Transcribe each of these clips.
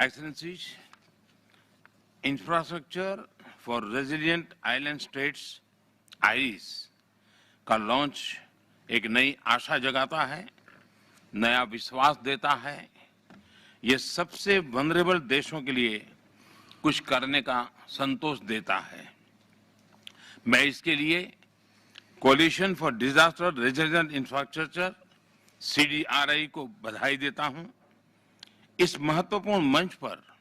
Excellencies, Infrastructure for Resilient Island States (IRIS) का launch एक नई आशा जगाता है, नया विश्वास देता है। ये सबसे वनरेबल देशों के लिए कुछ करने का संतोष देता है। मैं इसके लिए Coalition for Disaster Resilient Infrastructure (CDRI) को बधाई देता हूं। इस महत्वपूर्ण मंच पर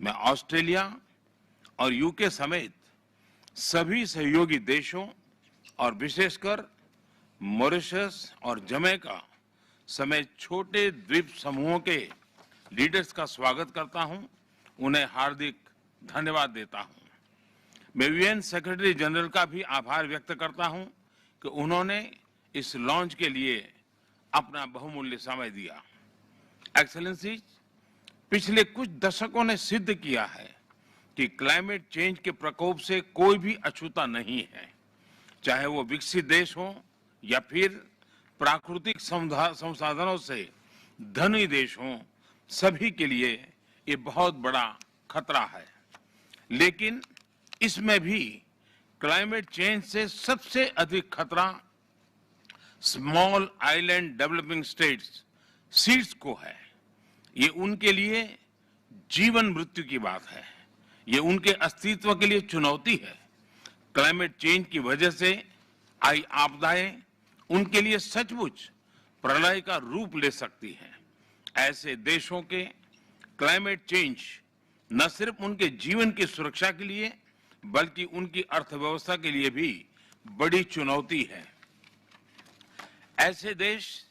मैं ऑस्ट्रेलिया और यूके समेत सभी सहयोगी देशों और विशेषकर मॉरिशस और जमैका समेत छोटे द्वीप समूहों के लीडर्स का स्वागत करता हूं, उन्हें हार्दिक धन्यवाद देता हूं। मैं UN सेक्रेटरी जनरल का भी आभार व्यक्त करता हूं कि उन्होंने इस लॉन्च के लिए अपना बहुमूल्य समय दिया। एक्सेलेंसीज, पिछले कुछ दशकों ने सिद्ध किया है कि क्लाइमेट चेंज के प्रकोप से कोई भी अछूता नहीं है, चाहे वो विकसित देश हो या फिर प्राकृतिक संसाधनों से धनी देश हो, सभी के लिए ये बहुत बड़ा खतरा है। लेकिन इसमें भी क्लाइमेट चेंज से सबसे अधिक खतरा small island developing states (SEEDS) को है। ये उनके लिए जीवन मृत्यु की बात है, ये उनके अस्तित्व के लिए चुनौती है। क्लाइमेट चेंज की वजह से आई आपदाएं उनके लिए सचमुच प्रलय का रूप ले सकती हैं। ऐसे देशों के क्लाइमेट चेंज न सिर्फ उनके जीवन की सुरक्षा के लिए बल्कि उनकी अर्थव्यवस्था के लिए भी बड़ी चुनौती है। ऐसे देश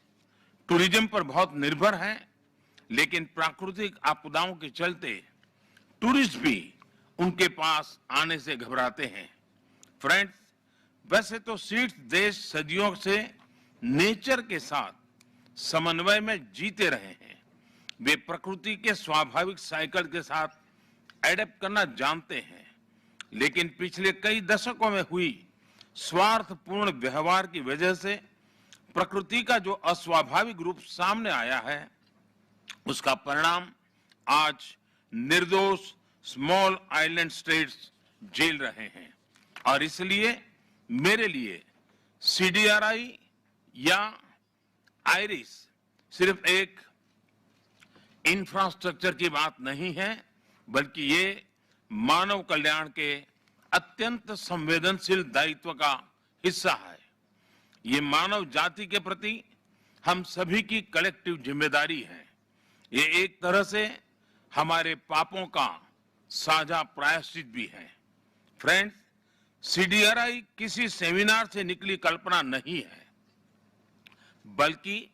टूरिज्म पर बहुत निर्भर हैं, लेकिन प्राकृतिक आपदाओं के चलते टूरिस्ट भी उनके पास आने से घबराते हैं। फ्रेंड्स, वैसे तो SEEDS देश सदियों से नेचर के साथ समन्वय में जीते रहे हैं। वे प्रकृति के स्वाभाविक साइकिल के साथ एडेप्ट करना जानते हैं, लेकिन पिछले कई दशकों में हुई स्वार्थपूर्ण व्यवहार की वजह से प्रकृति का जो अस्वाभाविक रूप सामने आया है, उसका परिणाम आज निर्दोष स्मॉल आइलैंड स्टेट्स झेल रहे हैं। और इसलिए मेरे लिए CDRI या IRIS सिर्फ एक इंफ्रास्ट्रक्चर की बात नहीं है, बल्कि ये मानव कल्याण के अत्यंत संवेदनशील दायित्व का हिस्सा है। ये मानव जाति के प्रति हम सभी की कलेक्टिव जिम्मेदारी है। ये एक तरह से हमारे पापों का साझा प्रायश्चित भी है। फ्रेंड्स, CDRI किसी सेमिनार से निकली कल्पना नहीं है, बल्कि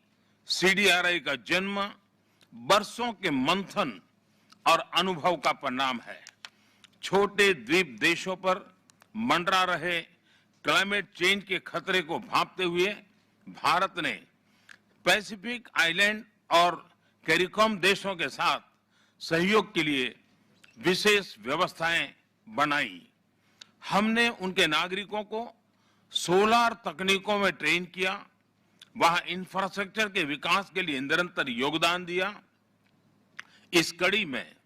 CDRI का जन्म बरसों के मंथन और अनुभव का परिणाम है। छोटे द्वीप देशों पर मंडरा रहे क्लाइमेट चेंज के खतरे को भांपते हुए भारत ने पैसिफिक आइलैंड और कैरिकॉम देशों के साथ सहयोग के लिए विशेष व्यवस्थाएं बनाई। हमने उनके नागरिकों को सोलर तकनीकों में ट्रेन किया, वहां इंफ्रास्ट्रक्चर के विकास के लिए निरंतर योगदान दिया। इस कड़ी में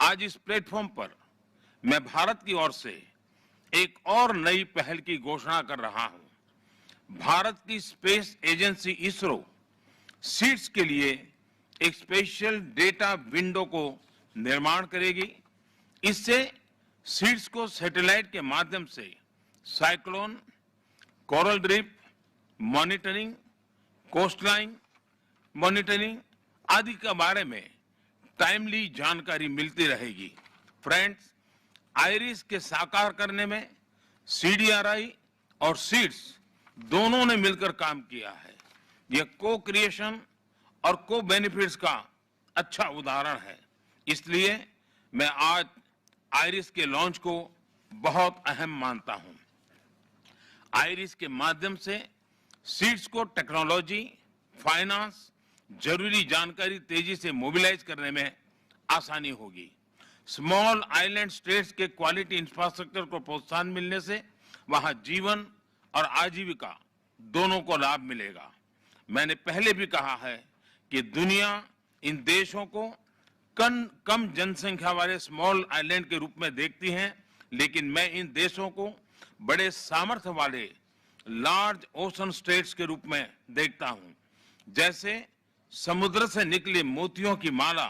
आज इस प्लेटफॉर्म पर मैं भारत की ओर से एक और नई पहल की घोषणा कर रहा हूं। भारत की स्पेस एजेंसी ISRO SEEDS के लिए एक स्पेशल डेटा विंडो को निर्माण करेगी। इससे SEEDS को सैटेलाइट के माध्यम से cyclone, coral reef monitoring, coastline monitoring आदि के बारे में टाइमली जानकारी मिलती रहेगी। फ्रेंड्स, IRIS के साकार करने में CDRI और SEEDS दोनों ने मिलकर काम किया है। यह को-क्रिएशन और को-बेनिफिट्स का अच्छा उदाहरण है। इसलिए मैं आज IRIS के लॉन्च को बहुत अहम मानता हूं। IRIS के माध्यम से SEEDS को टेक्नोलॉजी, फाइनेंस, जरूरी जानकारी तेजी से मोबिलाइज करने में आसानी होगी। स्मॉल आइलैंड स्टेट्स के क्वालिटी इंफ्रास्ट्रक्चर को प्रोत्साहन मिलने से वहां जीवन और आजीविका दोनों को लाभ मिलेगा। मैंने पहले भी कहा है कि दुनिया इन देशों को कम जनसंख्या वाले स्मॉल आइलैंड के रूप में देखती हैं, लेकिन मैं इन देशों को बड़े सामर्थ्य वाले लार्ज ओशन स्टेट्स के रूप में देखता हूं। जैसे समुद्र से निकले मोतियों की माला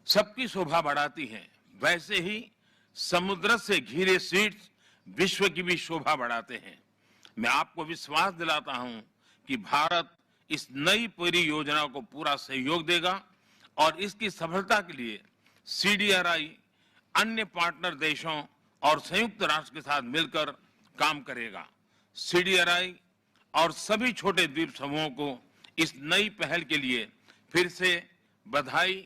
सबकी शोभा बढ़ाती है, वैसे ही समुद्र से घिरे सीड्स विश्व की भी शोभा बढ़ाते हैं। मैं आपको विश्वास दिलाता हूं कि भारत इस नई परियोजना को पूरा सहयोग देगा और इसकी सफलता के लिए सीडीआरआई अन्य पार्टनर देशों और संयुक्त राष्ट्र के साथ मिलकर काम करेगा। सीडीआरआई और सभी छोटे द्वीप समूहों को इस नई पहल के लिए फिर से बधाई